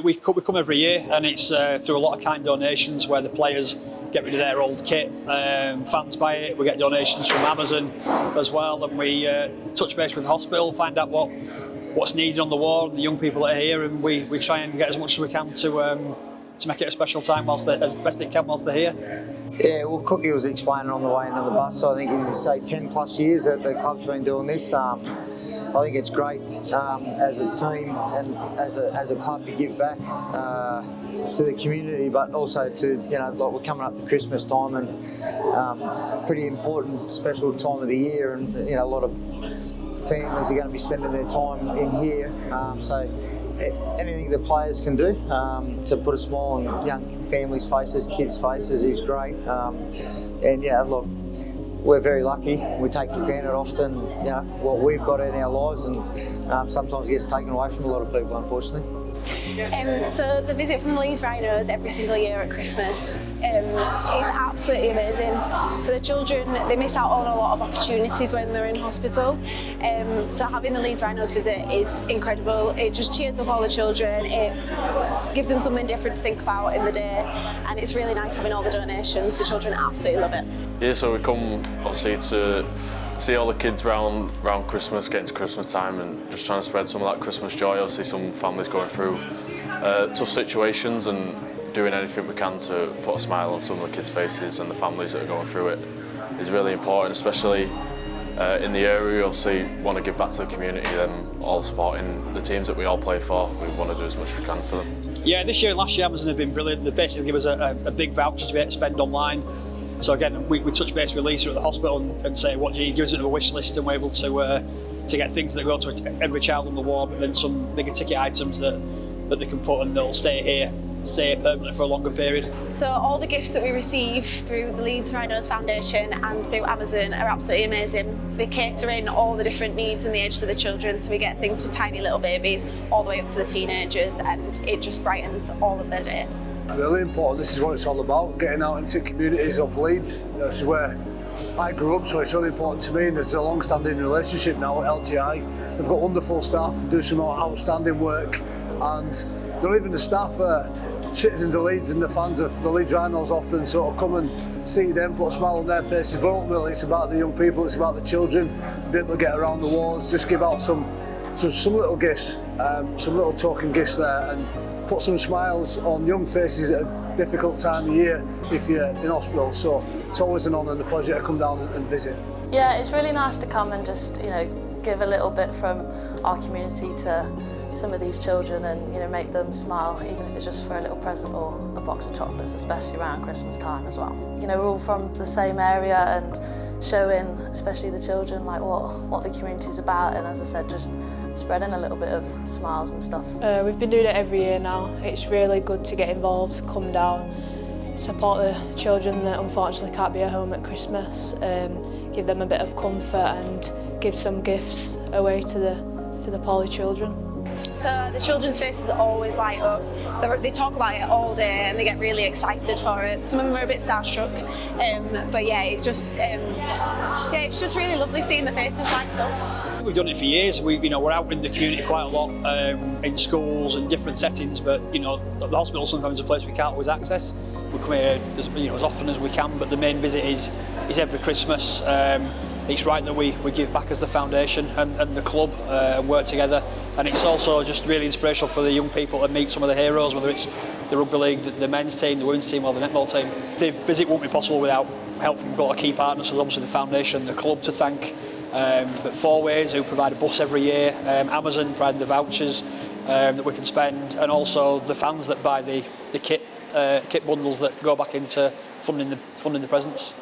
We come every year, and it's through a lot of kind donations where the players get rid of their old kit, fans buy it, we get donations from Amazon as well, and we touch base with the hospital, find out what's needed on the ward, and the young people that are here, and we try and get as much as we can to make it a special time as best it can whilst they're here. Yeah, well, Cookie was explaining on the way into the bus. So I think he's say 10 plus years that the club's been doing this. I think it's great as a team and as a club to give back to the community, but also to like we're coming up to Christmas time and pretty important, special time of the year, and a lot of families are going to be spending their time in here. So anything the players can do to put a smile on young families' faces, kids' faces is great. And look, we're very lucky. We take for granted often, what we've got in our lives, and sometimes it gets taken away from a lot of people, unfortunately. So the visit from the Leeds Rhinos every single year at Christmas is absolutely amazing. So the children, they miss out on a lot of opportunities when they're in hospital. So having the Leeds Rhinos visit is incredible. It just cheers up all the children. It gives them something different to think about in the day, and it's really nice having all the donations. The children absolutely love it. Yeah, so we come obviously to see all the kids round Christmas, getting to Christmas time, and just trying to spread some of that Christmas joy. Obviously some families going through tough situations, and doing anything we can to put a smile on some of the kids' faces and the families that are going through it is really important, especially in the area. We obviously want to give back to the community, them all supporting the teams that we all play for. We want to do as much as we can for them. Yeah, this year and last year Amazon have been brilliant. They basically give us a big voucher to be able to spend online. So again, we touch base with Lisa at the hospital and say, what do you give us a wish list, and we're able to get things that go to every child on the ward, but then some bigger ticket items that they can put and they'll stay here permanently for a longer period. So all the gifts that we receive through the Leeds Rhinos Foundation and through Amazon are absolutely amazing. They cater in all the different needs and the ages of the children, so we get things for tiny little babies all the way up to the teenagers, and it just brightens all of their day. Really important. This is what it's all about, getting out into communities of Leeds. This is where I grew up, so it's really important to me, and there's a long-standing relationship now at LGI. They've got wonderful staff, do some outstanding work, and not even the staff, citizens of Leeds and the fans of the Leeds Rhinos often sort of come and see them, put a smile on their faces, but ultimately it's about the young people, it's about the children, be able to get around the walls, just give out some little gifts, some little token gifts there, and put some smiles on young faces at a difficult time of year if you're in hospital. So it's always an honour and a pleasure to come down and visit. Yeah, it's really nice to come and just give a little bit from our community to some of these children, and make them smile, even if it's just for a little present or a box of chocolates, especially around Christmas time as well. We're all from the same area, and showing especially the children like what the community's about, and as I said, just spreading a little bit of smiles and stuff. We've been doing it every year now. It's really good to get involved, come down, support the children that unfortunately can't be at home at Christmas, give them a bit of comfort and give some gifts away to the poorly children. So the children's faces always light up. They talk about it all day and they get really excited for it. Some of them are a bit starstruck, but yeah, it's just really lovely seeing the faces light up. We've done it for years. We're out in the community quite a lot, in schools and different settings. But the hospital sometimes is a place we can't always access. We come here as often as we can, but the main visit is every Christmas. It's right that we give back as the foundation and the club and work together, and it's also just really inspirational for the young people to meet some of the heroes, whether it's the rugby league, the men's team, the women's team or the netball team. The visit won't be possible without help from a key partners, so obviously the foundation, the club to thank, but Fourways who provide a bus every year, Amazon providing the vouchers that we can spend, and also the fans that buy the kit bundles that go back into funding the presents.